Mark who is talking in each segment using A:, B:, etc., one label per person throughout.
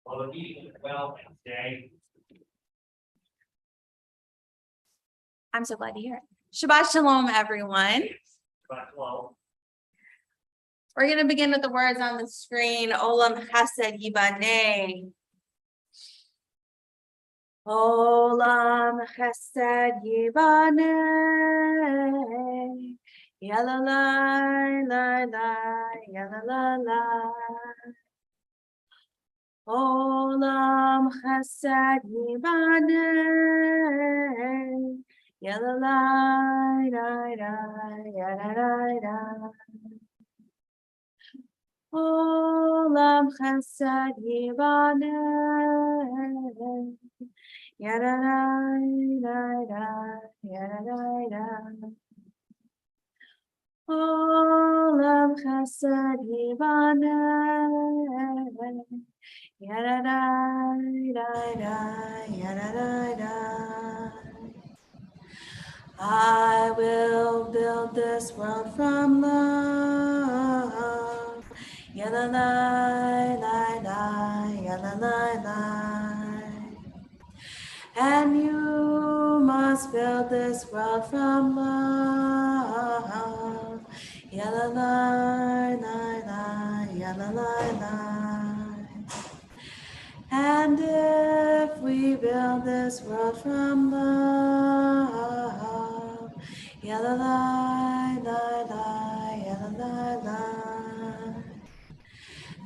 A: Well, the meeting went well today.
B: I'm so glad to hear it. Shabbat Shalom, everyone.
A: But well,
B: We're going to begin with the words on the screen. Olam Chesed Yibaneh. Olam Chesed Yibaneh. Yalalai, lai, lai, yalalai. Olam Chesed Yibaneh. Yalalai, lai, lai, yalalai. Olam Chesed Yibaneh. Yadadai, yadadai. Olam Chesed Yibaneh. Yadadai, yadadai. I will build this world from love. Yalalai, lai, lai, yalalai, lai. And you must build this world from love. Yalalai, lai, lai, yalalai, lai. And if we build this world from love, yalalai, lai, lai, yalalai, lai.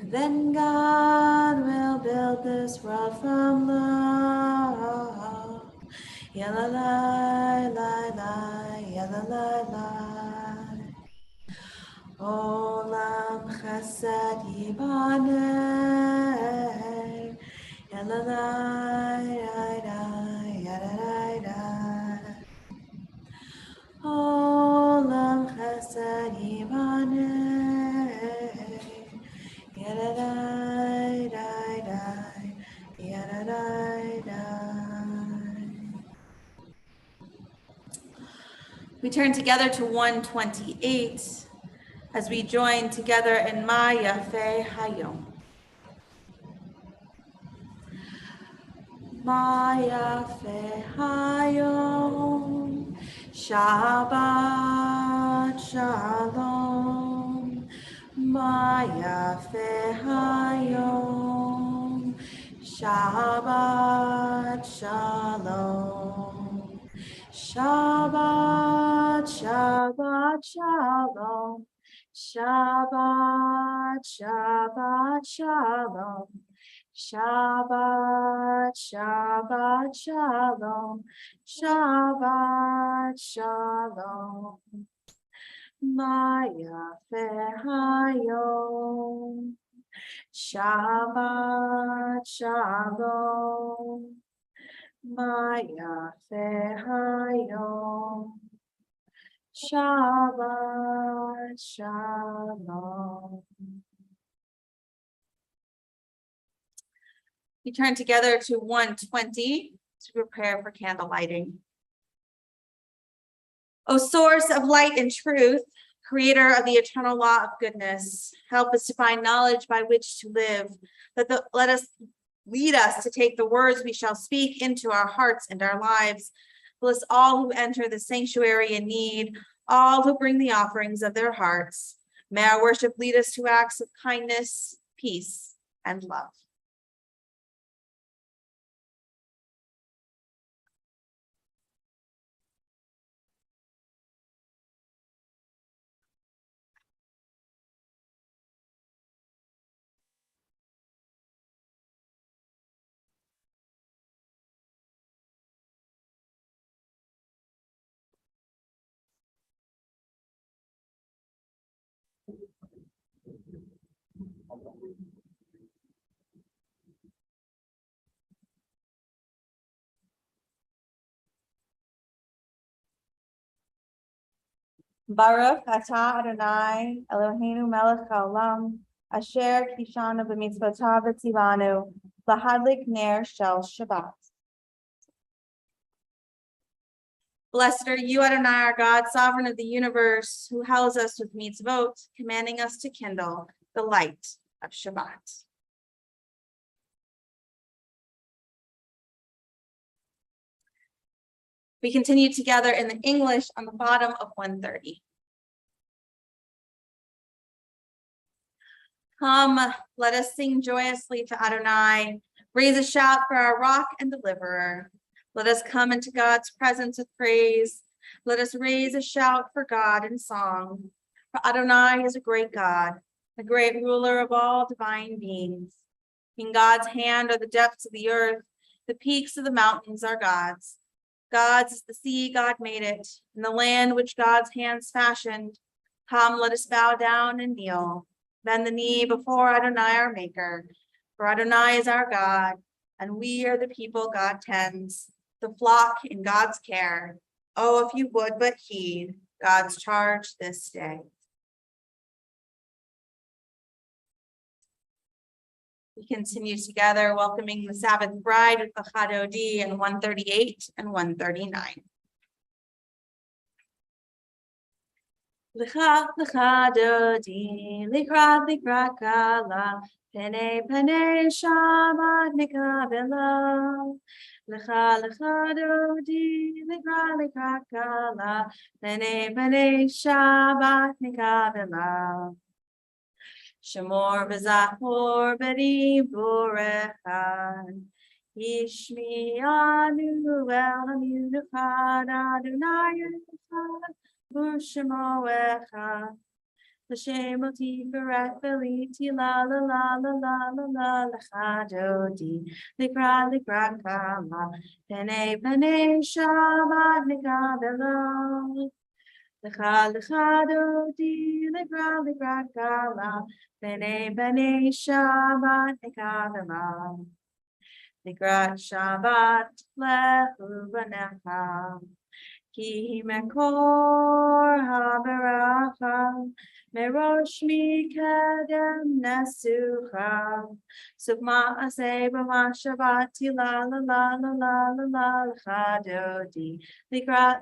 B: Then God will build this world from love. Yalalai, lai, lai, yalalai, lai. Olam Chesed Yibaneh. Yalalai, yalalai. Olam Chesed Yibaneh. Yadadai, yadadai. We turn together to 128 as we join together in Ma Yafeh Hayom. Ma Yafeh Hayom, Shabbat Shalom. Ma Yafeh Hayom, Shabbat Shalom. Shabbat, Shabbat Shalom. Shabbat, Shabbat Shalom. Shabbat, Shabbat Shalom. Shabbat Shalom. Ma Yafeh Hayom. Shabbat Shalom. Ma Yafeh Hayom. Shabbat Shalom. We turn together to 120 to prepare for candle lighting. O source of light and truth, creator of the eternal law of goodness, help us to find knowledge by which to live. Lead us to take the words we shall speak into our hearts and our lives. Bless all who enter the sanctuary in need, all who bring the offerings of their hearts. May our worship lead us to acts of kindness, peace, and love. Baruch atah Adonai Eloheinu melech haolam asher kishanu b'mitzvotav v'tzivanu lahadlik ner shel Shabbat. Blessed are you, Adonai, our God, sovereign of the universe, who helps us with mitzvot, commanding us to kindle the light of Shabbat. We continue together in the English on the bottom of 130. Come, let us sing joyously to Adonai. Raise a shout for our rock and deliverer. Let us come into God's presence with praise. Let us raise a shout for God in song. For Adonai is a great God, a great ruler of all divine beings. In God's hand are the depths of the earth. The peaks of the mountains are God's. God's is the sea, God made it, and the land which God's hands fashioned. Come, let us bow down and kneel. Bend the knee before Adonai our maker. For Adonai is our God, and we are the people God tends, the flock in God's care. Oh, if you would but heed God's charge this day. We continue together, welcoming the Sabbath bride with the Chadodi in 138 and 139. L'cha, l'cha dodi, l'ikra, l'ikra kala, pene, pene, Shabbat nikabela. L'cha, l'cha dodi, l'ikra, l'ikra kala, pene, pene, Shabbat nikabela. Shemor v'zachor b'diבור echad. Yishmi anu el amun echad, Adonai echad. Bushmo echad, L'shem oti berech veliti la la la la la la la l'chadodi, l'ikra l'ikra kala, pene pene Shabbat nikabela. L'cha l'chadodi, l'ikra l'ikra kala, pene pene Shabbat nikabela. L'ikra Shabbat lechu v'necha. Ki mekor haberacha, merosh mikedem nesucha. Sukma aseh b'ma Shabbat la la la la la la la l'chadodi, l'ikra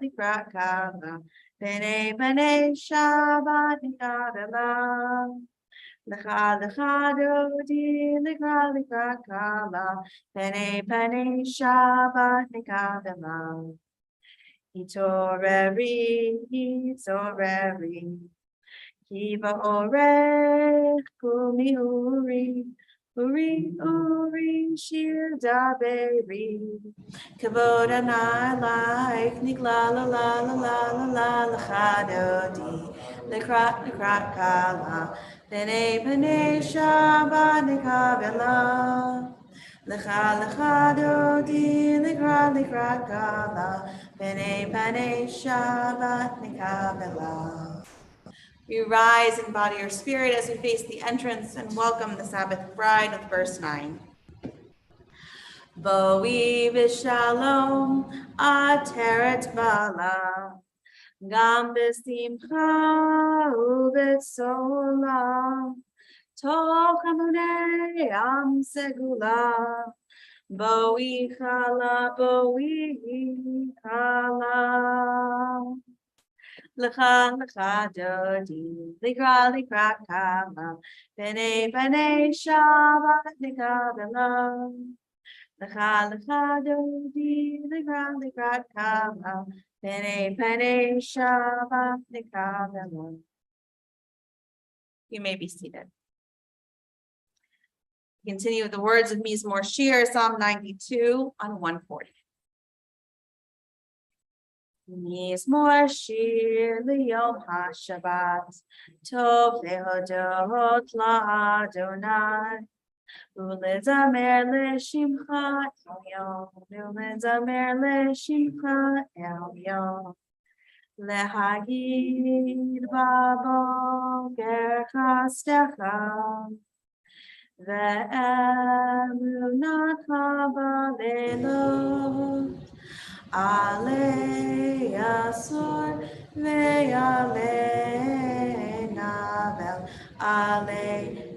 B: kala, pene pene Shabbat nikabela. L'cha l'chadodi, l'ikra kala, pene pene Shabbat nikabela. Itoreri, Kiva orech, kumi uri, uri, shir daberi. Kavod anai like, nikla la la la la la la l'chadodi, l'krat kala, pene Shabbat nikabela. L'cha dodi, l'ikra kala, pene Shabbat nikabela. We rise in body or spirit as we face the entrance and welcome the Sabbath bride with verse 9. Boi v'shalom ateret bala, gam b'simcha u'b'tzola, toch amunei am segula. Boi chala, l'cha dodi, l'ikra kala, pene Shabbat nikabela. L'cha dodi, l'ikra kala, pene Shabbat nikabela. You may be seated. Continue with the words of Mizmor Shir, Psalm 92 on 140. Mizmor Shir liyom haShabbat, tov lehodot la'Adonai, ulezamer le'shimcha elyon, ulezamer le'shimcha elyon, lehagid baboker chastecha, ve'emunat ba'leilot, ale yasor ve'ale navel, ale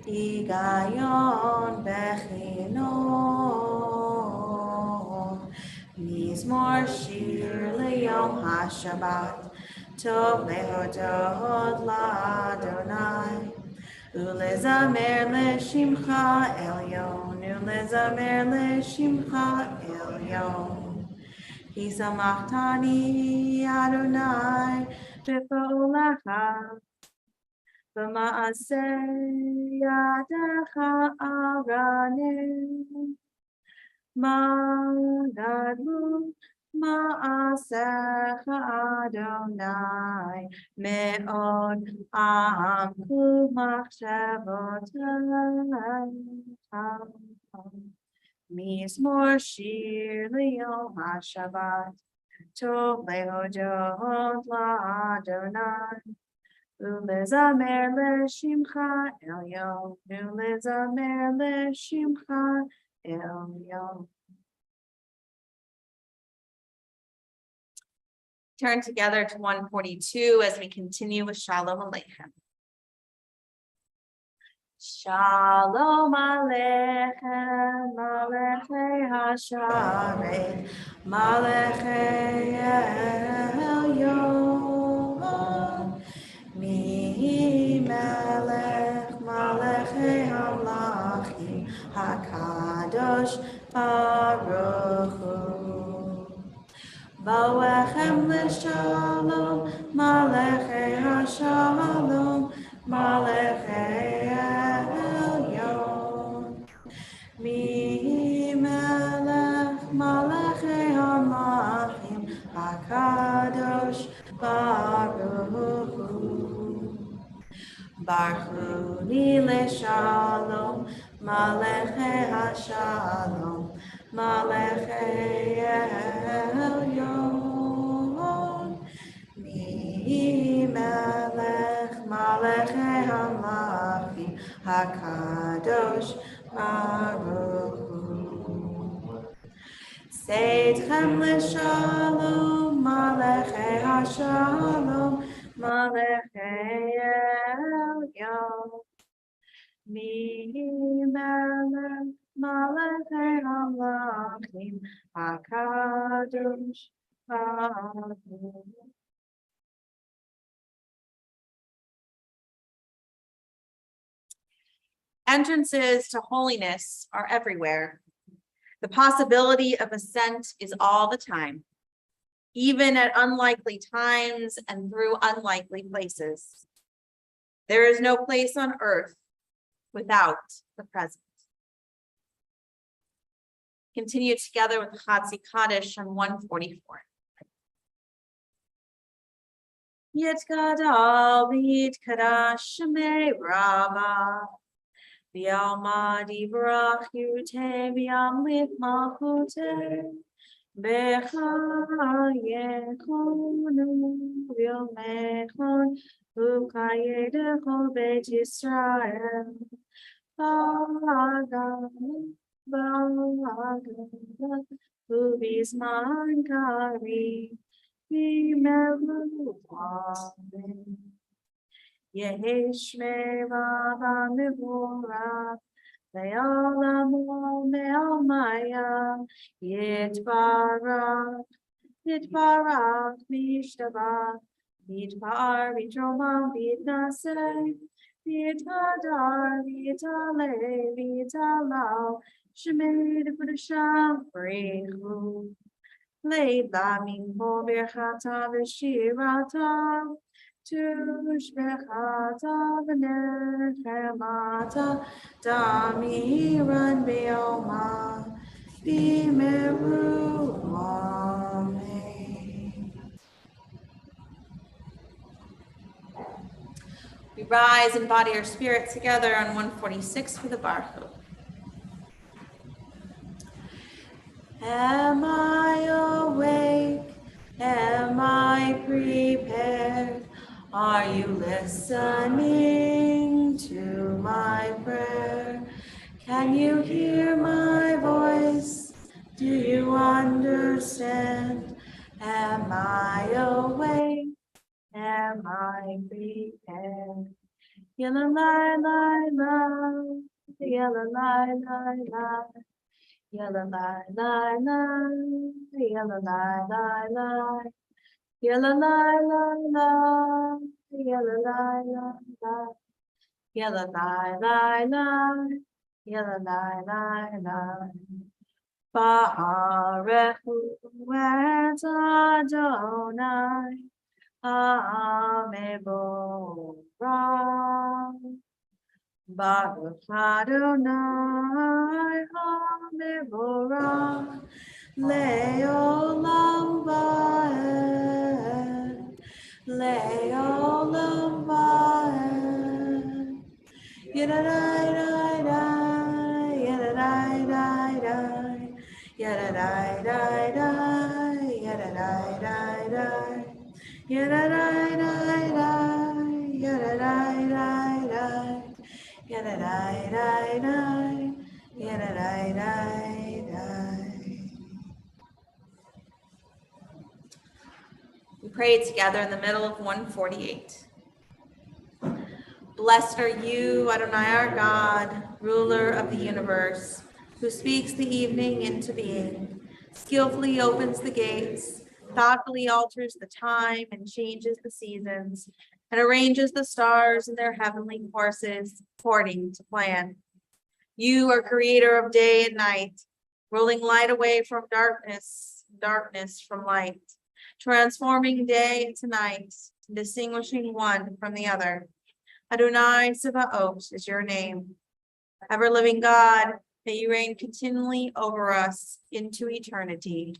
B: higayon bechinon. Mizmor shir liyom haShabbat, tov lehodot la'Adonai, ulezamer le'shimcha elyon, ulezamer le'shimcha elyon. Hisamachtani Adonai b'po'lecha v'ma'aseh yadecha aranim Magadlu ma'asecha Adonai me'od amku machshavotei Mizmor shir liyom haShabbat tov lehodot la'Adonai ulezamer leshimcha elyon ulezamer leshimcha elyon. Turn together to 142 as we continue with Shalom Aleichem. Shalom Aleichem, Malechei Hasharet, Malechei Elyon, Mi Melech, Malechei Hamlachim, HaKadosh Baruch Hu. Boechem l'shalom, Malechei Hashalom, Malechei Elyon. Mi Melech, Malechei Hamachim, HaKadosh Baruch Hu. Barchuni l'shalom, Malechei Hashalom, Malechei Elyon. Mi Melech, Malechei Hamlachim, HaKadosh Baruch Hu. Seitchem l'shalom, Malechei Hashalom, Malechei Elyon. Mi Melech, Malechei Hamlachim, HaKadosh Baruch Hu. Entrances to holiness are everywhere. The possibility of ascent is all the time, even at unlikely times and through unlikely places. There is no place on earth without the present. Continue together with Chatzi Kaddish on 144. Yet Gadal B'Yit Kadash Shemei Rabbah V'Yalma Divrach Yute V'Yamlit Malchute Becha Yechonu V'Yomechon U'Kayedechol Beit Yisrael B'Agam U'Bizman Kari V'Melu Amen Yehishmei Rabba Mevora Ve'olamo Me'omaya Yitbarach Mishtabach Yitbar Yitromam Yitnaseh Yitadar Yitaleh Yitalau Shemei D'Kudasham Brechu Leila Minbo Birchata V'Shirata Tushbechata v'nechemata damiran be'oma b'meru amen. We rise and body our spirit together on 146 for the Baruch. Am I awake? Am I prepared? Are you listening to my prayer? Can you hear my voice? Do you understand? Am I awake? Am I prepared? Yalla la la la, yalla la la la. Yalla la la la, yalla la la la, yalla la la la, yalla la la la, yalla la la la, yalla la la la. Baruch Hu et Adonai HaMevorach. Baruch Adonai HaMevorach Le'olam va'ed, Le'olam va'ed. Yadadai-dai-dai, yadadai-dai-dai, yadadai-dai-dai, yadadai-dai-dai, yadadai-dai-dai, yadadai-dai-dai, yadadai-dai-dai, yadadai-dai-dai. We prayed together in the middle of 148. Blessed are you, Adonai our God, ruler of the universe, who speaks the evening into being, skillfully opens the gates, thoughtfully alters the time and changes the seasons, and arranges the stars in their heavenly courses according to plan. You are creator of day and night, rolling light away from darkness, darkness from light, transforming day into night, distinguishing one from the other. Adonai Tsevaot is your name. Ever-living God, may you reign continually over us into eternity.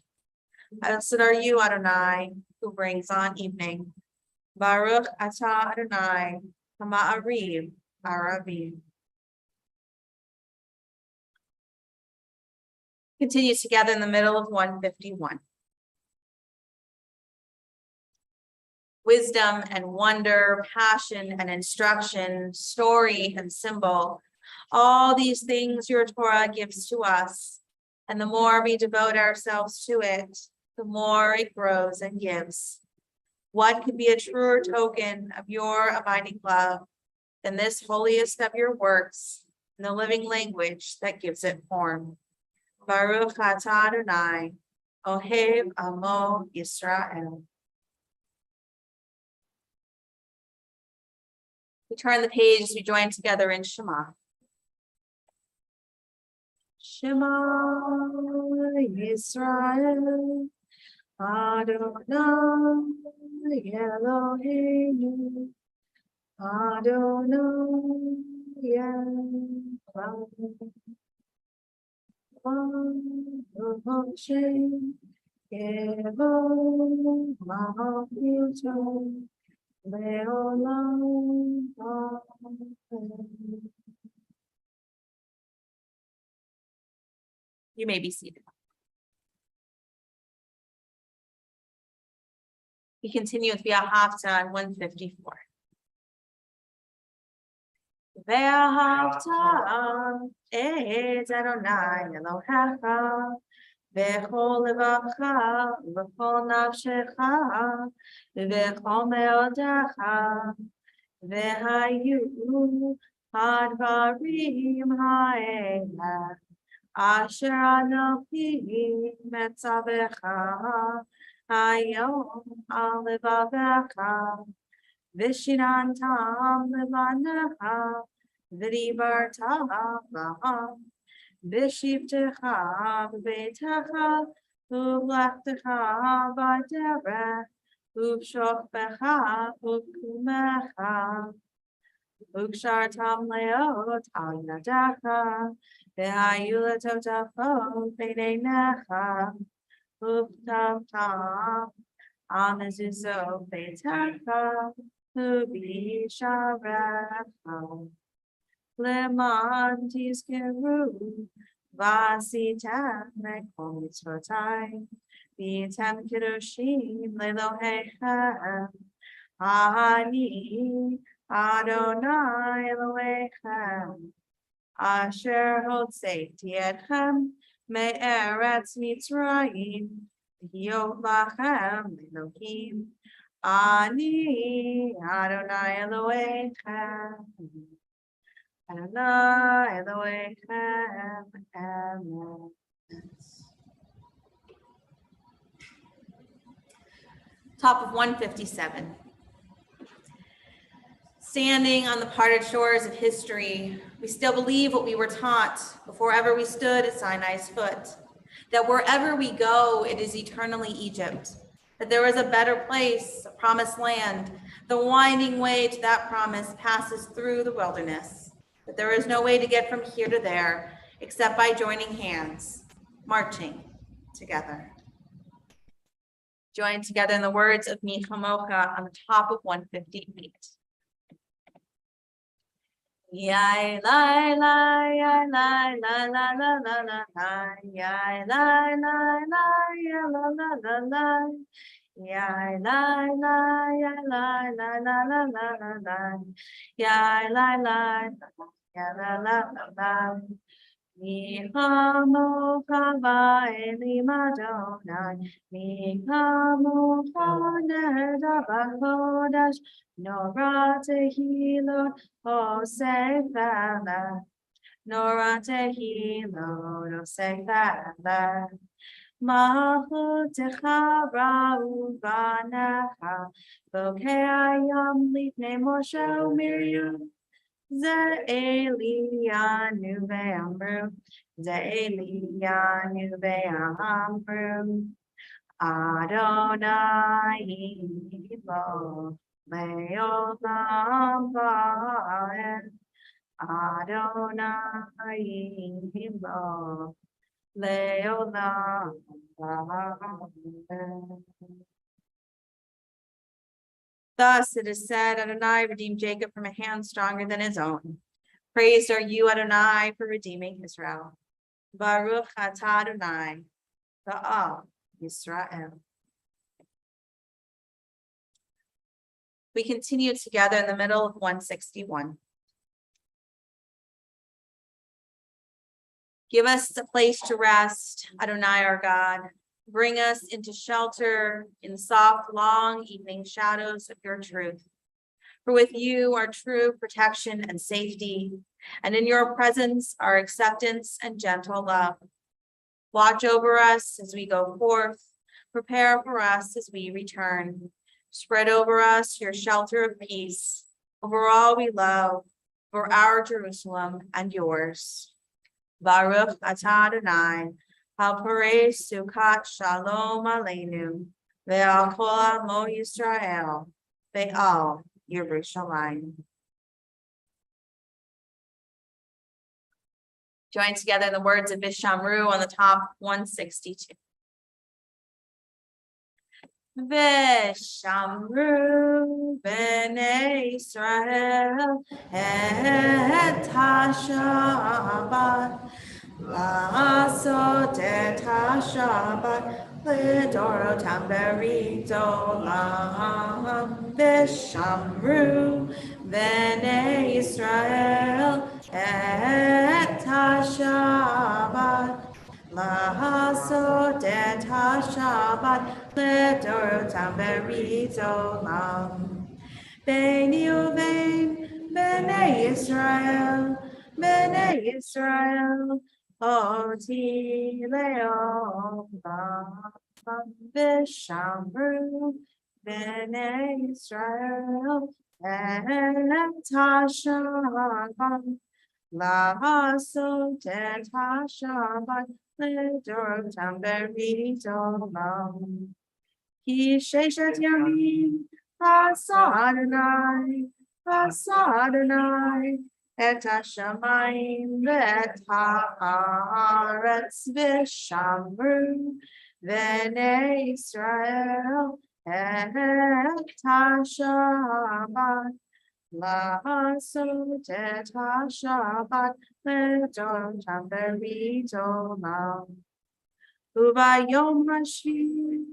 B: Blessed are you, Adonai, who brings on evening. Baruch atah Adonai, Hama'ariv, Aravim. Continue together in the middle of 151. Wisdom and wonder, passion and instruction, story and symbol. All these things your Torah gives to us. And the more we devote ourselves to it, the more it grows and gives. What could be a truer token of your abiding love than this holiest of your works in the living language that gives it form? Baruch atah Adonai, Ohev Amo Yisrael. We turn the page as we join together in Shema. Shema Yisrael, Adonai Eloheinu, Adonai Echad. Baruch Hashem, Eloheinu Malchuto. You may be seated. We continue with V'ahavta on 154. V'ahavta et Adonai Elohecha v'chol levacha v'chol nafshecha v'chol meodecha v'hayu hadvarim ha'ela asher anochi metzavecha hayom al levavecha v'shinantam levanecha v'dibartam laham v'shivtecha v'beitecha u'v'lechtecha v'derech u'v'shofbecha u'kumecha u'kshartam leot al yadecha v'hayu letotafot b'neinecha u'v'tavtam al mezuzot beitecha u'b'sharecha Leman tizkeru v'asitem lekol mitzvotai v'tem kedoshim lelohechem ani Adonai Elohechem asher hotzeti etchem me'eretz Mitzrayim v'hiyot lachem Elohim ani Adonai Elohechem Adonai Elohechem, amen. Top of 157. Standing on the parted shores of history, we still believe what we were taught before ever we stood at Sinai's foot, that wherever we go, it is eternally Egypt, that there is a better place, a promised land. The winding way to that promise passes through the wilderness, that there is no way to get from here to there except by joining hands, marching together. Join together in the words of Mi Chamocha on the top of 158. Yai lai lai yai lai la la la la la la yai lai lai lai ya la la la la yai lai lai yai lai la la la la la la yai lai lai ya la la la la Mi Chamocha va'eli Madonai Mi Chamocha neda b'chodesh Nora tehilot oseh v'ala Nora tehilot oseh v'ala Malchutecha ra'u v'necha Bokei hayam lifnei Moshe u'Miriam Ze Elianu ve'amru, Ze Elianu ve'amru, Adonai lo le'olam va'ed, Adonai lo le'olam va'ed. Thus it is said, Adonai redeemed Jacob from a hand stronger than his own. Praised are you, Adonai, for redeeming Israel. Baruch atah Adonai, Ba'al Yisrael. We continue together in the middle of 161. Give us a place to rest, Adonai our God. Bring us into shelter in the soft, long evening shadows of your truth. For with you are true protection and safety, and in your presence are acceptance and gentle love. Watch over us as we go forth. Prepare for us as we return. Spread over us your shelter of peace, over all we love, for our Jerusalem and yours. Baruch atah Adonai, Al-Parei Sukkot Shalom Aleinu, Ve'al Kol Amo Yisrael, Ve'al Yerushalayim. Join together in the words of Vishamru on the top 162. Vishamru b'nei Israel et ha-Shabbat La'asot et ha-Shabbat L'dorotam b'ridolam Vishamru b'nei Israel et ha-Shabbat La'asot et ha-Shabbat L'dorotam b'ridolam B'nei uvein b'nei Israel Oti le'olam Vishamru b'nei Israel et ha-Shabbat La'asot et ha-Shabbat L'dorotam b'ridolam Ki sheshet yamim asa Adonai et ha-shamayim ve'et ha'aretz v'shamru b'nei Israel et ha-Shabbat La'asot et ha-Shabbat L'dorotam b'ridolam Ubayom hashvi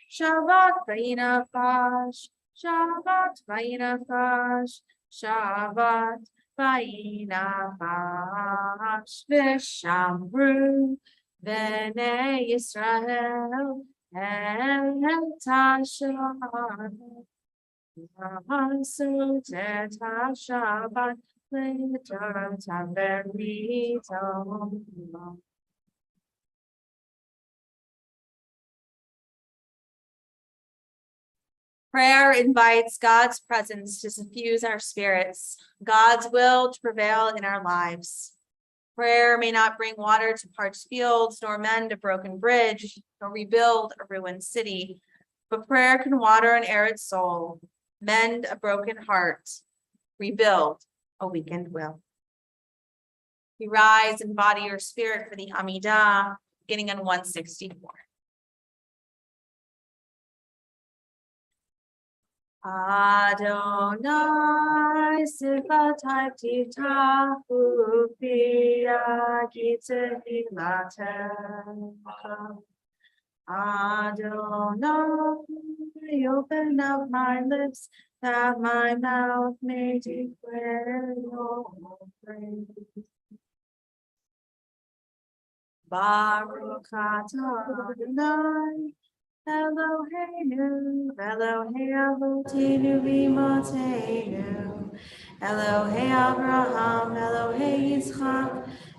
B: Shabbat v'yinachash Shabbat v'yinachash Shabbat v'yinachash V'shamru b'nei Yisrael et ha-Shabbat La'asot et ha-Shabbat L'dorotam b'ridolam. Prayer invites God's presence to suffuse our spirits, God's will to prevail in our lives. Prayer may not bring water to parched fields, nor mend a broken bridge, nor rebuild a ruined city. But prayer can water an arid soul, mend a broken heart, rebuild a weakened will. We rise in body or spirit for the Amidah, beginning on 164. Adonai sifatai titahu pia kitzilatem. Adonai, open up my lips, that my mouth may declare your praise. Baruch atah Adonai, Eloheinu, Elohei Avotinu v'Imotzeinu, Elohei Abraham, Elohei Yitzchak,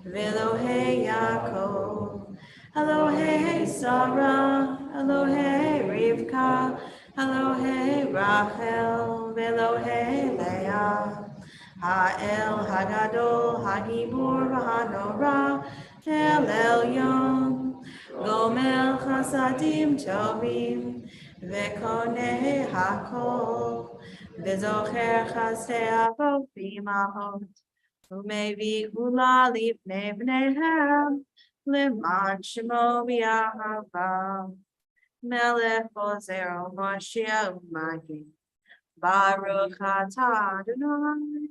B: v'Elohei Yaakov, Elohei Sarah, Elohei Rivka, Elohei Rachel, v'Elohei Leah, Ha'el Hagadol, Hagibor v'Hanora, El Elyon, Gomel Chasadim Tovim, Vekoneh Hakol, V'Zocher Chasdei Avot B'Imahot, Umevi Hula Lifnei Bneihem, L'man Shemo B'Yahava, Melech Ozero Moshiach Magin, Baruch atah Adonai,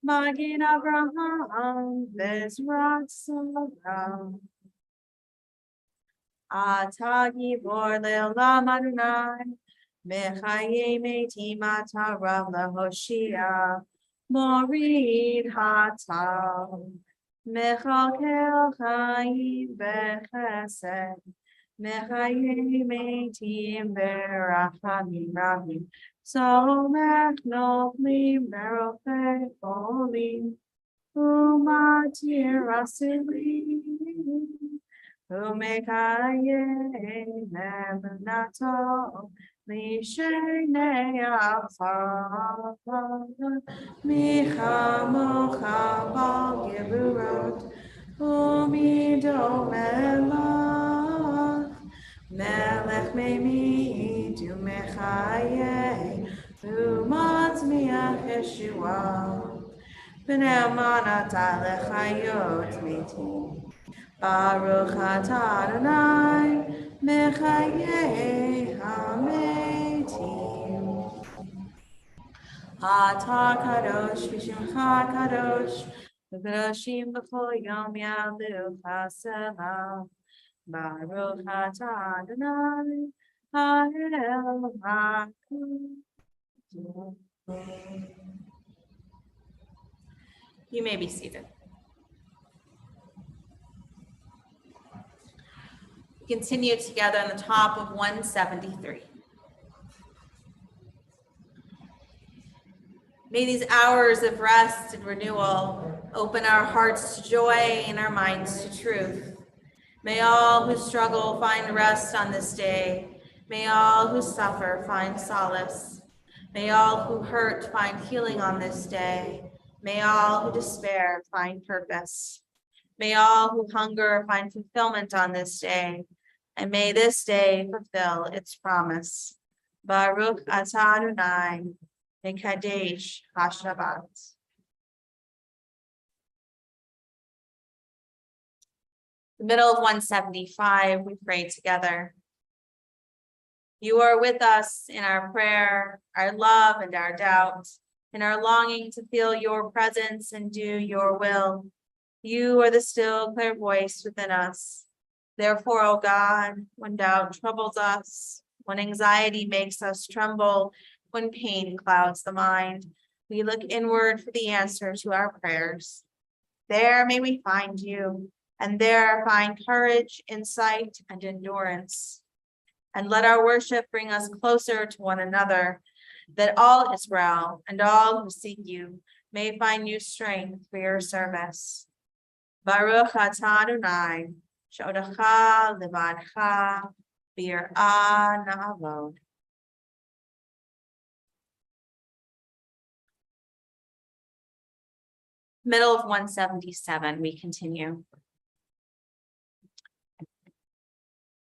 B: Magin Abraham, Bezrat Salam. Atah Gibor Le'olam Adonai, Mechaye Metim Atah Rav LaHoshia, Morid Hatam, Mechalkel Chaim Bechesed, Mechaye Metim Berachamim Rabim, Somech Noflim Merofei Olim, Umatir Rasilim, Umekaye Nebunato, Mishenei Afar, Michamocha Bal Geburot, Umido Melach, Melech Memi Dumechaye, Umatzmiach Yeshua, B'nei Amanata Lechayot Metim. Baruch atah Adonai, Mechayeh hametim. Atah kadosh v'shimcha kadosh, v'kadoshim b'chol yom yalucha selah. Baruch atah Adonai, Ha'el HaKadosh. You may be seated. Continue together on the top of 173. May these hours of rest and renewal open our hearts to joy and our minds to truth. May all who struggle find rest on this day. May all who suffer find solace. May all who hurt find healing on this day. May all who despair find purpose. May all who hunger find fulfillment on this day. And may this day fulfill its promise. Baruch atah Adonai, Mekadesh HaShabbat. The middle of 175, we pray together. You are with us in our prayer, our love and our doubt, in our longing to feel your presence and do your will. You are the still clear voice within us. Therefore, O God, when doubt troubles us, when anxiety makes us tremble, when pain clouds the mind, we look inward for the answer to our prayers. There may we find you, and there find courage, insight, and endurance. And let our worship bring us closer to one another, that all Israel and all who seek you may find new strength for your service. Baruch atah Adonai, Shodacha Levadcha Bir'ah Na'avod. Middle of 177, we continue.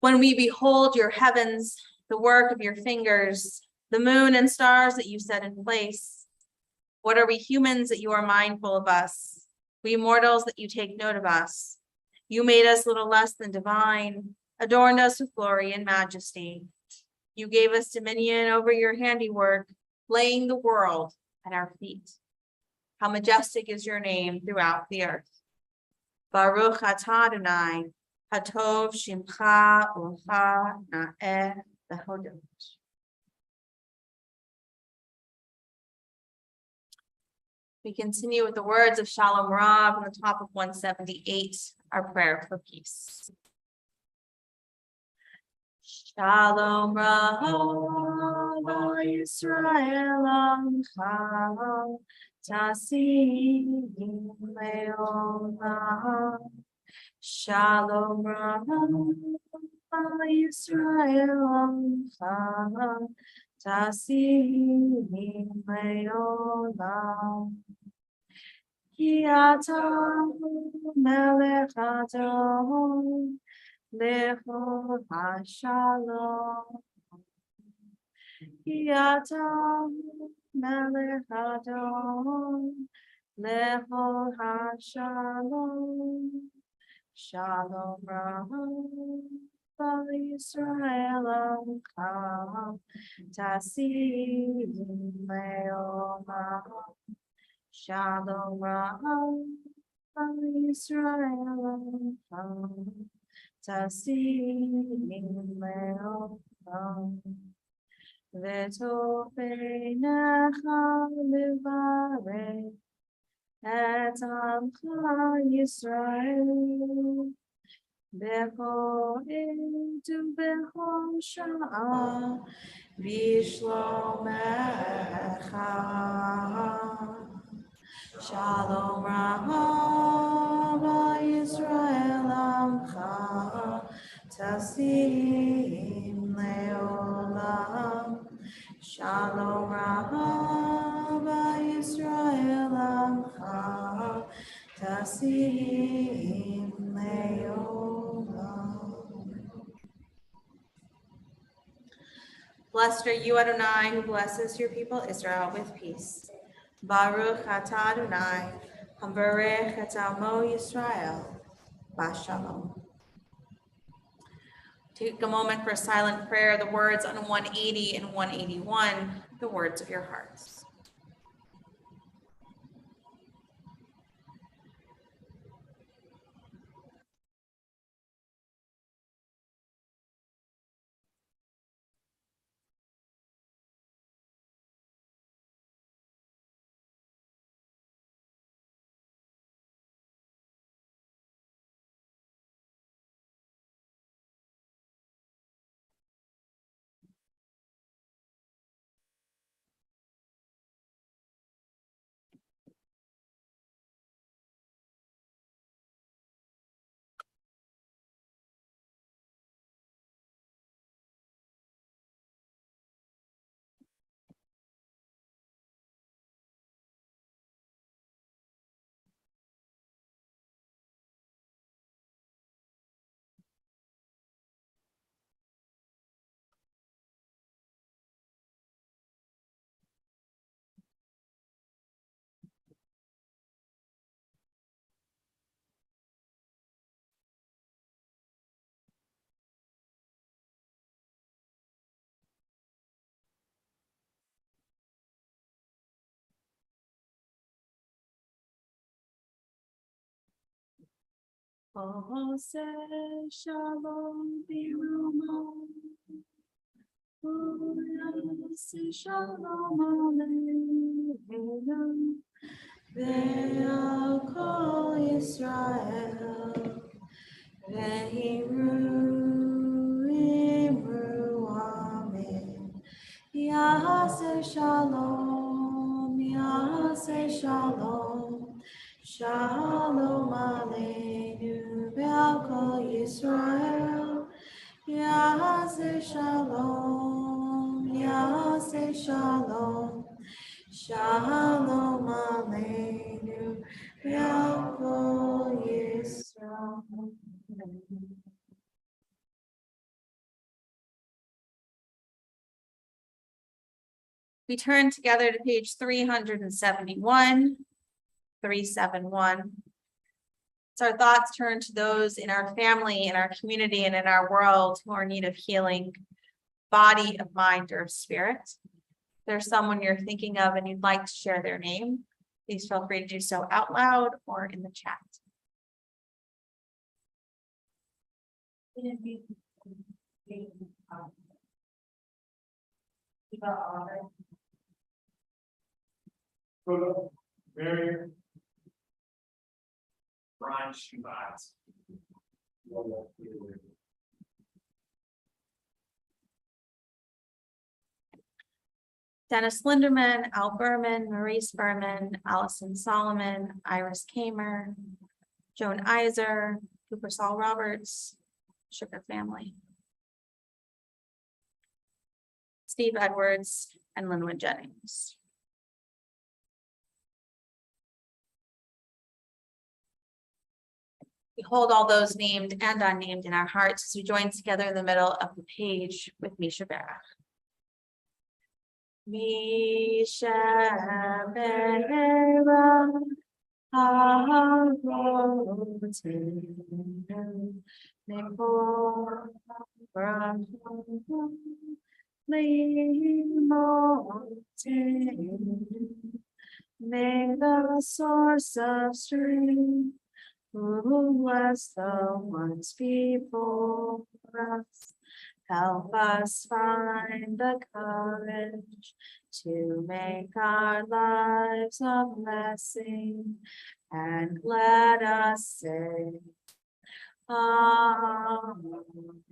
B: When we behold your heavens, the work of your fingers, the moon and stars that you set in place, what are we humans that you are mindful of us? We mortals that you take note of us. You made us little less than divine, adorned us with glory and majesty. You gave us dominion over your handiwork, laying the world at our feet. How majestic is your name throughout the earth. Baruch atah Adonai, hatov shimcha u'cha na'eh v'hodot. We continue with the words of Shalom Rav on the top of 178, our prayer for peace. Shalom Rav Yisrael Amcha Tasim Leolam. Shalom Rav Yisrael Amcha Tasim Leolam. Ki ata melech Adon Lecho HaShalom. Ki ata melech Adon Lecho HaShalom. Shalom Rav Yisrael Amcha Tasim Leolam. Shalom Rav Yisrael Tasim Leolam. V'tov beinecha levarech et amcha Yisrael bechol עת ובכל שעה בשלומך. Shalom Rav Yisrael Amcha Tasim Leolam. Shalom Rav Yisrael Amcha Tasim Leolam. Blessed are you, Adonai, who blesses your people Israel with peace. Baruch atah Adonai, hambarech et amo Yisrael, b'shalom. Take a moment for silent prayer, the words on 180 and 181, the words of your hearts. Ose shalom birumo, ose shalom aleinu, ve'al kol Yisrael, ve'imru amen. Yaseh shalom, shalom aleinu ve'al kol Yisrael. Yaseh shalom, shalom aleinu Yavo Yisrael. We turn together to page 371, 371. So our thoughts turn to those in our family, in our community, and in our world who are in need of healing, body, of mind, or of spirit. If there's someone you're thinking of and you'd like to share their name, please feel free to do so out loud or in the chat.
A: Mary. Brian Shabbat.
B: Dennis Linderman, Al Berman, Maurice Berman, Allison Solomon, Iris Kamer, Joan Iser, Cooper Saul Roberts, Sugar family. Steve Edwards and Linwood Jennings. We hold all those named and unnamed in our hearts as we join together in the middle of the page with Misha Berach. Misha Berach, Havotin, Nekor, Brachon, Limotin, may the source of strength who was the ones before us, help us find the courage to make our lives a blessing, and let us say, Amen.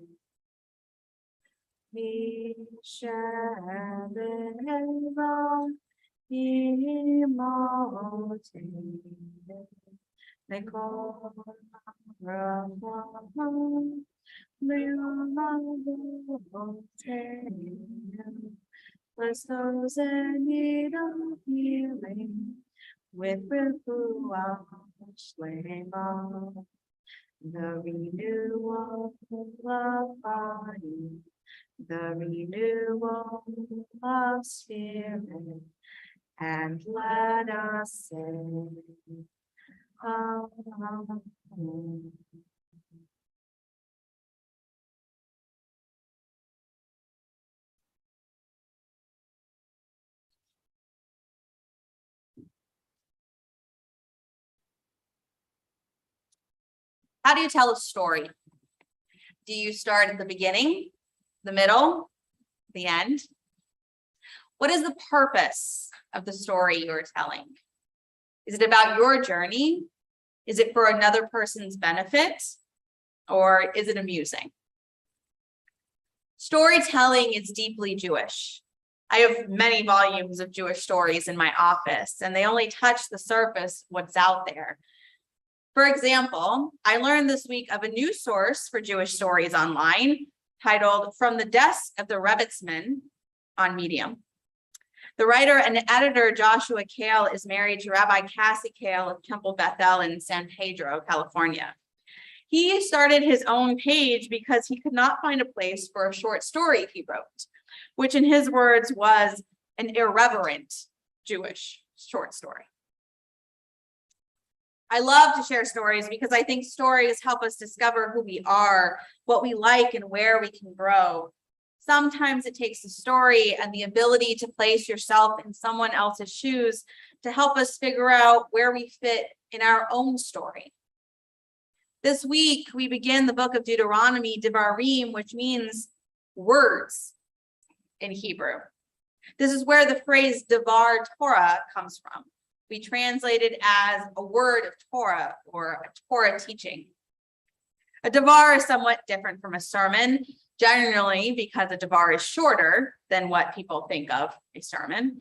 B: Bless those in need of healing with refuah shlema, the renewal of body, the renewal of spirit, and let us say, Amen. How do you tell a story? Do you start at the beginning, the middle, the end? What is the purpose of the story you're telling? Is it about your journey? Is it for another person's benefit? Or is it amusing? Storytelling is deeply Jewish. I have many volumes of Jewish stories in my office, and they only touch the surface, what's out there. For example, I learned this week of a new source for Jewish stories online titled From the Desk of the Rebbitzman on Medium. The writer and editor Joshua Kale is married to Rabbi Cassie Kale of Temple Bethel in San Pedro, California. He started his own page because he could not find a place for a short story he wrote, which in his words was an irreverent Jewish short story. I love to share stories because I think stories help us discover who we are, what we like, and where we can grow. Sometimes it takes a story and the ability to place yourself in someone else's shoes to help us figure out where we fit in our own story. This week, we begin the book of Deuteronomy, Devarim, which means words in Hebrew. This is where the phrase Devar Torah comes from. We translate it as a word of Torah or a Torah teaching. A Devar is somewhat different from a sermon, generally because a Devar is shorter than what people think of a sermon.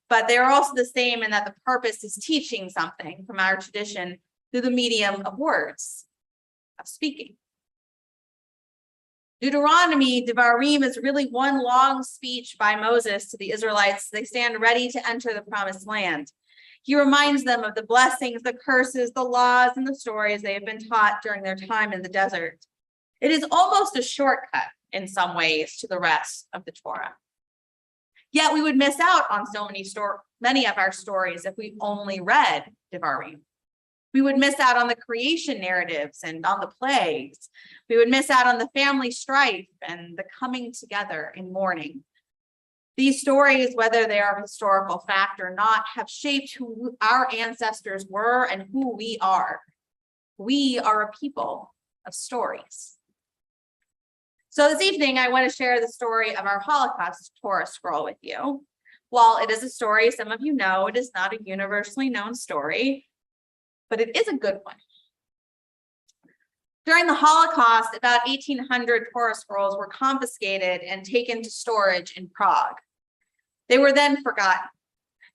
B: But they are also the same in that the purpose is teaching something from our tradition through the medium of words, of speaking. Deuteronomy, Devarim, is really one long speech by Moses to the Israelites. They stand ready to enter the promised land. He reminds them of the blessings, the curses, the laws, and the stories they have been taught during their time in the desert. It is almost a shortcut in some ways to the rest of the Torah. Yet we would miss out on many of our stories if we only read Devarim. We would miss out on the creation narratives and on the plagues. We would miss out on the family strife and the coming together in mourning. These stories, whether they are historical fact or not, have shaped who our ancestors were and who we are. We are a people of stories. So this evening, I want to share the story of our Holocaust Torah scroll with you. While it is a story some of you know, it is not a universally known story, but it is a good one. During the Holocaust, about 1,800 Torah scrolls were confiscated and taken to storage in Prague. They were then forgotten.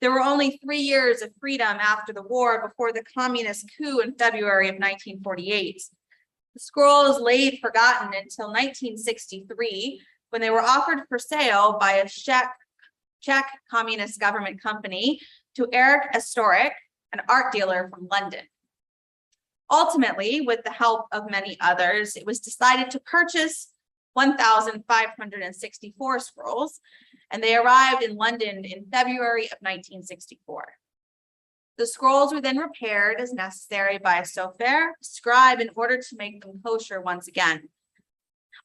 B: There were only 3 years of freedom after the war before the communist coup in February of 1948. The scrolls laid forgotten until 1963, when they were offered for sale by a Czech communist government company to Eric Astorek, an art dealer from London. Ultimately, with the help of many others, it was decided to purchase 1,564 scrolls, and they arrived in London in February of 1964. The scrolls were then repaired as necessary by a sofer, scribe, in order to make them kosher once again.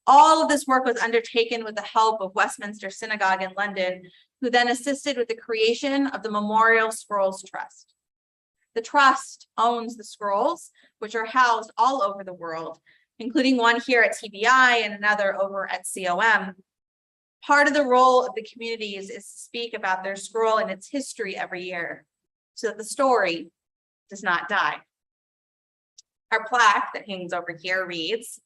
B: All of this work was undertaken with the help of Westminster Synagogue in London, who then assisted with the creation of the Memorial Scrolls Trust. The trust owns the scrolls, which are housed all over the world, including one here at TBI and another over at COM. Part of the role of the communities is to speak about their scroll and its history every year, so that the story does not die. Our plaque that hangs over here reads,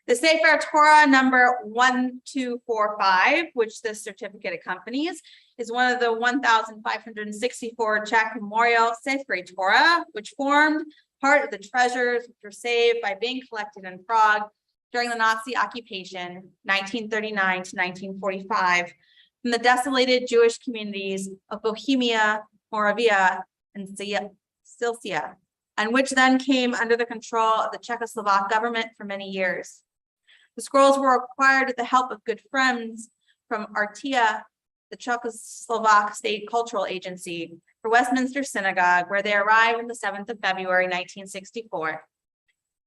B: the Sefer Torah number 1245, which this certificate accompanies, is one of the 1,564 Czech Memorial Sefer Torah, which formed part of the treasures which were saved by being collected in Prague during the Nazi occupation, 1939 to 1945, from the desolated Jewish communities of Bohemia, Moravia, and Silesia, and which then came under the control of the Czechoslovak government for many years. The scrolls were acquired with the help of good friends from Artia, the Czechoslovak State Cultural Agency, for Westminster Synagogue, where they arrived on the 7th of February, 1964.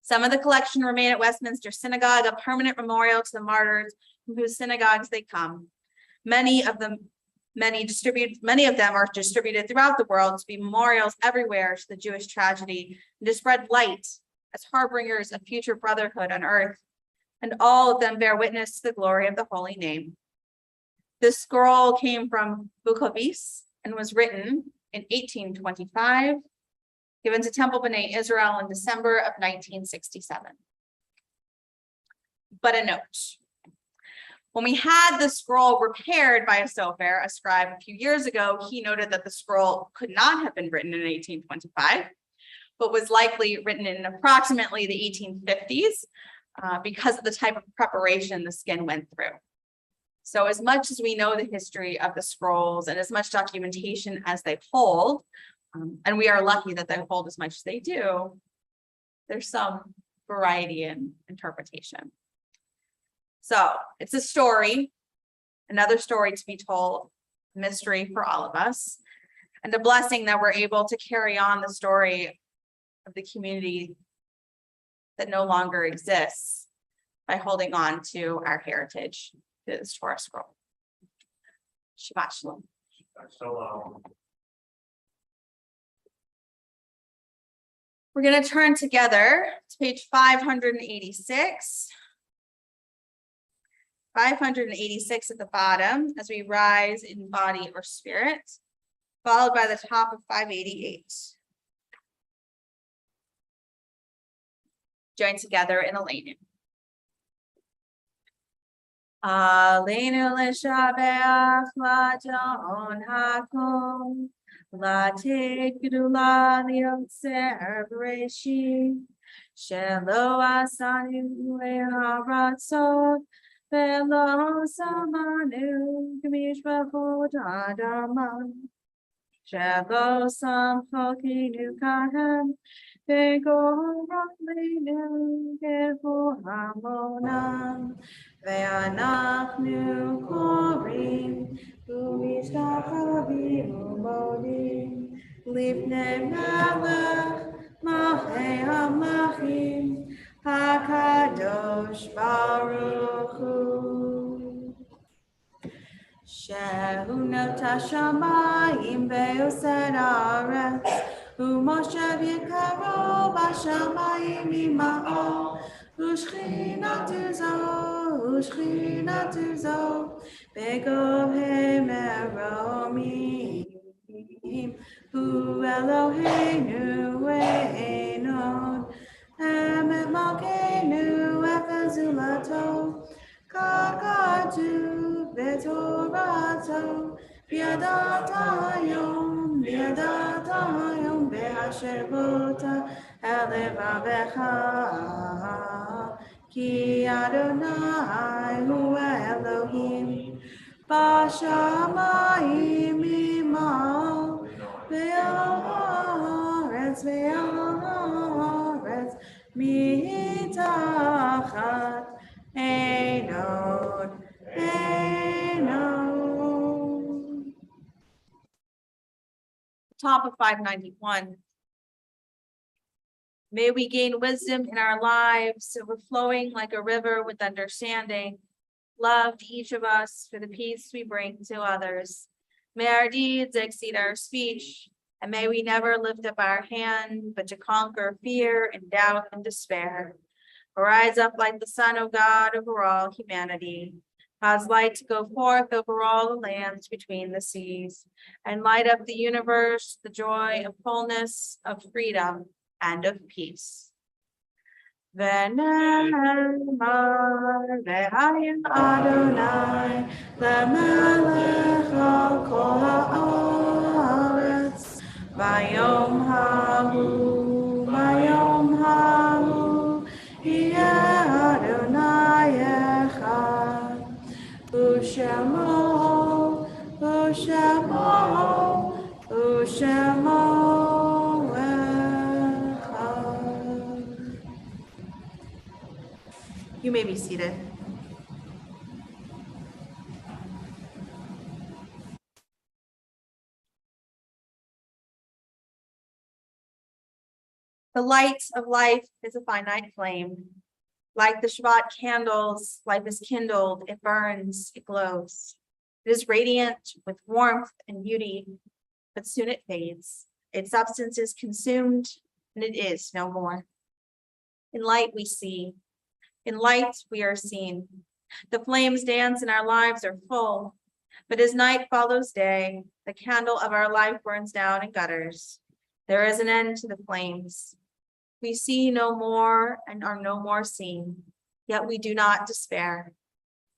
B: Some of the collection remain at Westminster Synagogue, a permanent memorial to the martyrs from whose synagogues they come. Many of them are distributed throughout the world to be memorials everywhere to the Jewish tragedy and to spread light as harbingers of future brotherhood on earth, and all of them bear witness to the glory of the holy name. This scroll came from Bukovice and was written in 1825, given to Temple B'nai Israel in December of 1967. But a note. When we had the scroll repaired by a sofer, a scribe, a few years ago, he noted that the scroll could not have been written in 1825, but was likely written in approximately the 1850s because of the type of preparation the skin went through. So as much as we know the history of the scrolls and as much documentation as they hold, and we are lucky that they hold as much as they do, there's some variety in interpretation. So it's a story, another story to be told, a mystery for all of us, and a blessing that we're able to carry on the story of the community that no longer exists by holding on to our heritage through this Torah scroll. Shabbat Shalom.
A: So,
B: We're going to turn together to page 586. 586 at the bottom as we rise in body or spirit, followed by the top of 588. Join together in Aleinu. Aleinu l'shabeach l'adon hakom, l'atid gedula liotzer b'reshit, shelo asanu le'haratzot, velo samanu g'mishpachot adama. Shelo Samchokinu Kahem, Begorachleinu Gevu Hamonam, Ve'anachnu Korim, U'mishtachavimu Modim, Lifnei Melech, Malchei HaMelachim, HaKadosh Baruch Hu. Shehu nota shamayim ve'osed haaretz, u'moshev yikaro b'shamayim ima'o, u'shchinatu zo, begovei meromim, hu Eloheinu e'enon, emet malkeinu efezulato, Kakatu betorato, biadatayom, be'asher bota elevavecha, ki Adonai hu Elohim, b'shamayim ima'o, ve'aretz mitachat Enon. Top of 591. May we gain wisdom in our lives, overflowing like a river with understanding. Love to each of us for the peace we bring to others. May our deeds exceed our speech, and may we never lift up our hand, but to conquer fear and doubt and despair. Rise up like the sun, O God, over all humanity. Cause light to go forth over all the lands between the seas, and light up the universe, the joy of fullness, of freedom, and of peace. V'ne'emar ve'hayim Adonai lemelech al kol haaretz vayom hahu yeh Adonai echad u'shemo echad. You may be seated. The light of life is a finite flame. Like the Shabbat candles, life is kindled, it burns, it glows. It is radiant with warmth and beauty, but soon it fades. Its substance is consumed, and it is no more. In light we see. In light we are seen. The flames dance and our lives are full. But as night follows day, the candle of our life burns down and gutters. There is an end to the flames. We see no more and are no more seen, yet we do not despair.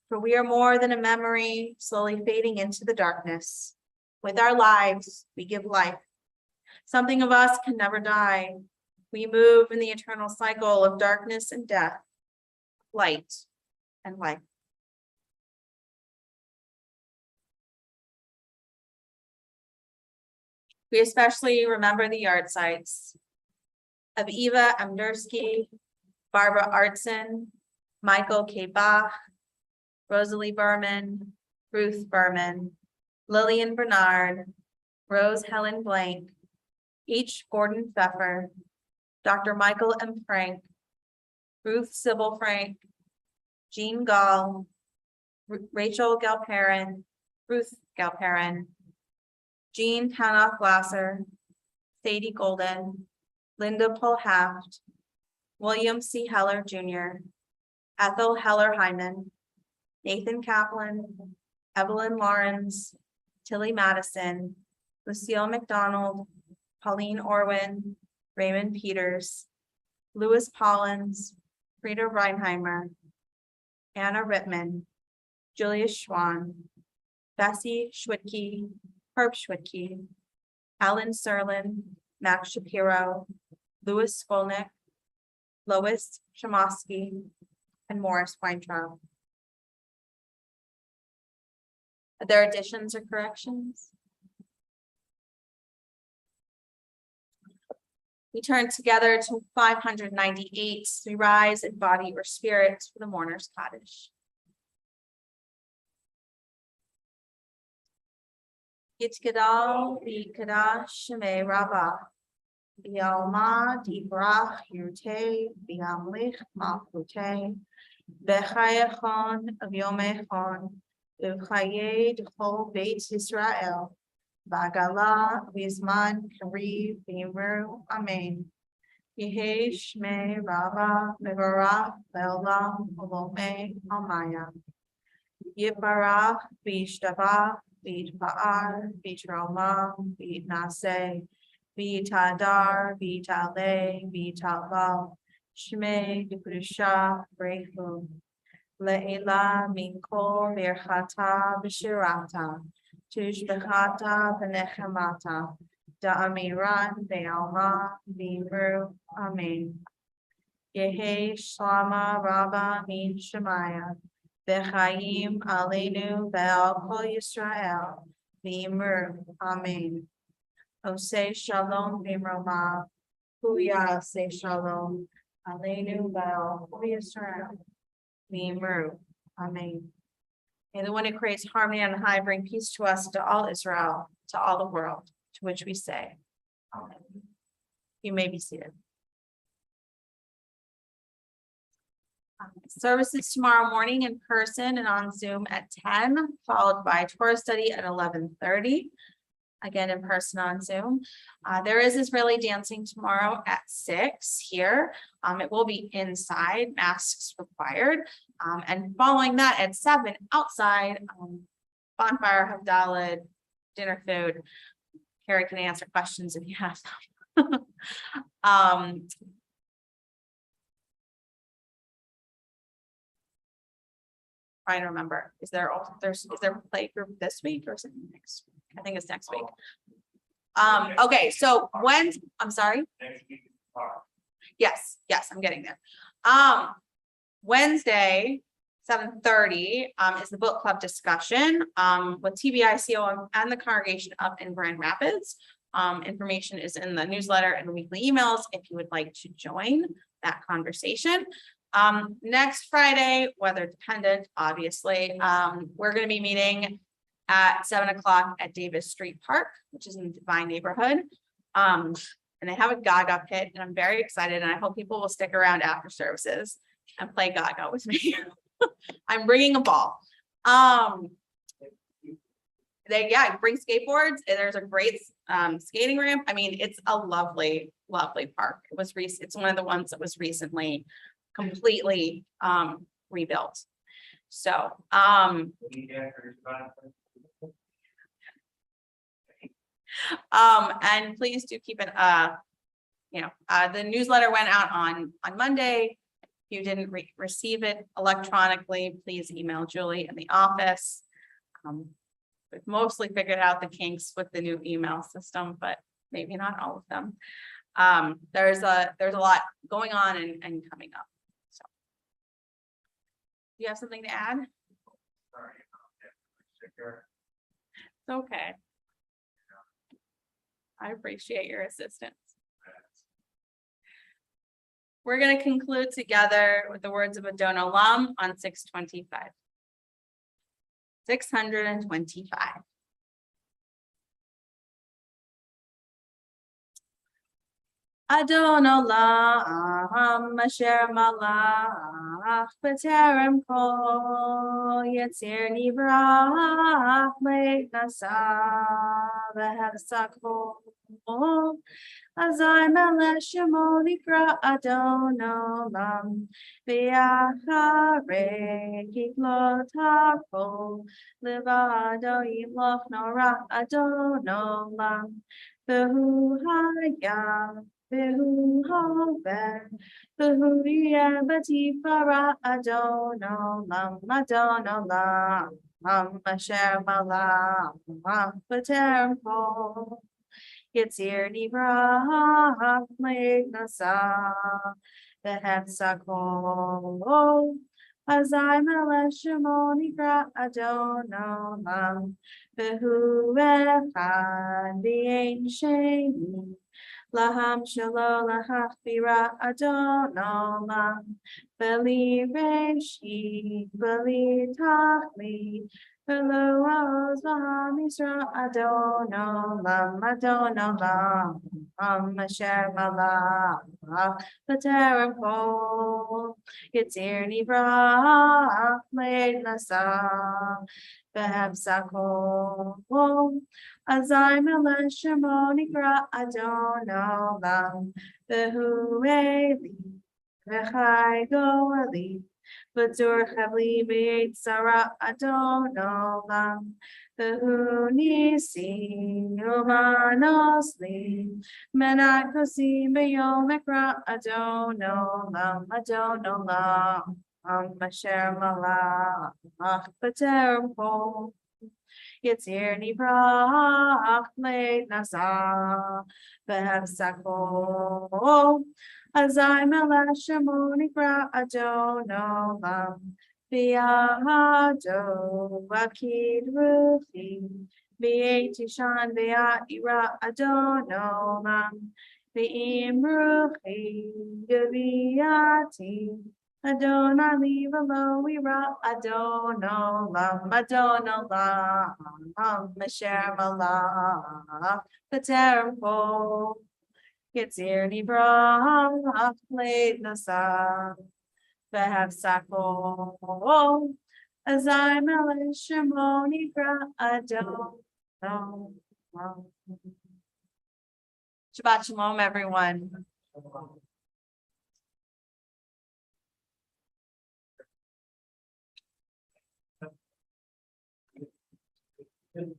B: For we are more than a memory slowly fading into the darkness. With our lives, we give life. Something of us can never die. We move in the eternal cycle of darkness and death, light and life. We especially remember the yard sites of Eva Amdursky, Barbara Artson, Michael K. Bach, Rosalie Berman, Ruth Berman, Lillian Bernard, Rose Helen Blank, H. Gordon Pfeffer, Dr. Michael M. Frank, Ruth Sybil Frank, Jean Gall, Rachel Galperin, Ruth Galperin, Jean Hanoff Glasser, Sadie Golden, Linda Polhaft, William C. Heller Jr., Ethel Heller Hyman, Nathan Kaplan, Evelyn Lawrence, Tilly Madison, Lucille McDonald, Pauline Orwin, Raymond Peters, Louis Pollins, Frida Reinheimer, Anna Rittman, Julius Schwan, Bessie Schwitke, Herb Schwitke, Alan Serlin, Max Shapiro, Louis Skolnick, Lois Chomosky, and Morris Weintraub. Are there additions or corrections? We turn together to 598. We rise in body or spirit for the mourner's cottage. Yitkadal Bikadash Shemei Rabbah. Bialma Dibrach Yurte Biamlich Malchute. Bechayachon of Yomechon. Bechayed Chol Beit Israel. Bagala Vizman Kariv Bimru Amen. Yehi Shmei Rava Mevarach Leolam Olome Almaya. Yiparach Bishtava Bitpa'ar Bitroma Bitnase Bitadar Bitale Bitalal Shmei Dipusha Brechu Leila Minkol Birchata Bishirata Tushbechata Benechemata Da'amiran Be'alma Bimru Amen. Yehi Shlama Rabba Min Shemaya Bechaim Aleinu Be'al Kol Yisrael Bimru Amen. Osei Shalom Bimroma Huya Say Shalom Aleinu Be'al Kol Yisrael Bimru Amen. May the one who creates harmony on high bring peace to us, to all Israel, to all the world, to which we say, Amen. You may be seated. Services tomorrow morning in person and on Zoom at 10, followed by Torah study at 11:30. Again, in person on Zoom. There is Israeli dancing tomorrow at 6 here. It will be inside, masks required. And following that at 7 outside, bonfire, Havdalah, dinner food. Carrie can answer questions if you have them. Trying to remember, is there a play group this week or something next week? I think it's next week. Okay, so when, I'm sorry.
A: Next week is tomorrow.
B: Yes, I'm getting there. Wednesday, 7:30 is the book club discussion with TBICO and the congregation up in Grand Rapids. Information is in the newsletter and weekly emails if you would like to join that conversation. Next Friday, weather dependent, obviously, we're going to be meeting at 7 o'clock at Davis Street Park, which is in the Divine neighborhood. And they have a Gaga pit, and I'm very excited, and I hope people will stick around after services and play Gaga with me. I'm bringing a ball. Bring skateboards. There's a great skating ramp. I mean, it's a lovely park. It's one of the ones that was recently completely rebuilt. So and please do keep it the newsletter went out on Monday. If you didn't receive it electronically, please email Julie in the office. We've mostly figured out the kinks with the new email system, but maybe not all of them. There's a lot going on and coming up. So, do you have something to add?
A: Sorry.
B: It's okay. I appreciate your assistance. We're going to conclude together with the words of Adon Olam on 625. 625. Adon Olam asher malach b'terem kol yetzir nivrach le'nasa v'hefsakol azay melech shemo nikra Adon Olam v'yacharei kiklot hakol levado yimloch norach Adon Olam v'hu hayam Behu Hover, Behu Batifara Adon Olam, Asher Malam, Pater Pol, Yitzir Nivra, Legnasa, the Hepsakol, Azai Meleshimonikra Adon Olam, Behu Echad, the ancient. Laham Shalom Lahachbira Adonolam Beli Reshi Beli Tachli Belo Oz Laham Yisra Adonolam Adonolam Asher Malach B'terem Kol Yitzir Nivra Leid Nasa Behem Sakol Azai Melech Shemoni Gra Adonolam Behu Eli V'chai Goali V'dur Chavli B'yet Sarah Adonolam Behu Nisi Umanosli Menakosi B'yom Ekra Adonolam Adonolam Asher Malach B'terem Kol Yitzir Nibrach Leid Nasa Behem Sakol Azai Melech Shemo Nikra Adonolam V'yahado Akid Ruchi V'yetishan V'ya'ira Adonolam V'im Ruchi Gaviyati Adonai Livalo Ira Adonolam Adonolam Asher Malach B'terem Kol Yitzir Nibrach Leid Nasa Behem Sakol Azai Melech Shemo Nikra Adonolam. Shabbat Shalom, everyone.
A: Good.